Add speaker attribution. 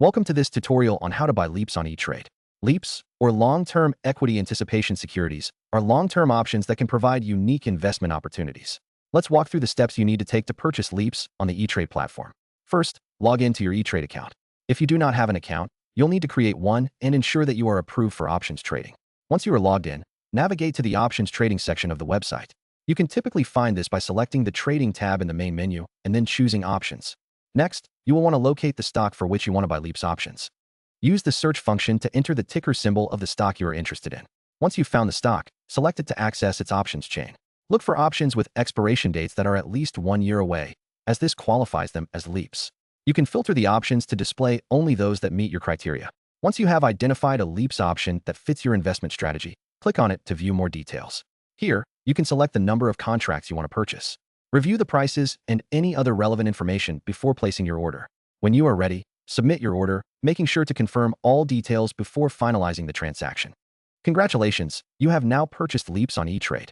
Speaker 1: Welcome to this tutorial on how to buy LEAPS on Etrade. LEAPS, or long-term equity anticipation securities, are long-term options that can provide unique investment opportunities. Let's walk through the steps you need to take to purchase LEAPS on the Etrade platform. First, log into your Etrade account. If you do not have an account, you'll need to create one and ensure that you are approved for options trading. Once you are logged in, navigate to the options trading section of the website. You can typically find this by selecting the Trading tab in the main menu and then choosing Options. Next, you will want to locate the stock for which you want to buy LEAPS options. Use the search function to enter the ticker symbol of the stock you are interested in. Once you've found the stock, select it to access its options chain. Look for options with expiration dates that are at least 1 year away, as this qualifies them as LEAPS. You can filter the options to display only those that meet your criteria. Once you have identified a LEAPS option that fits your investment strategy, click on it to view more details. Here, you can select the number of contracts you want to purchase. Review the prices and any other relevant information before placing your order. When you are ready, submit your order, making sure to confirm all details before finalizing the transaction. Congratulations, you have now purchased LEAPS on Etrade.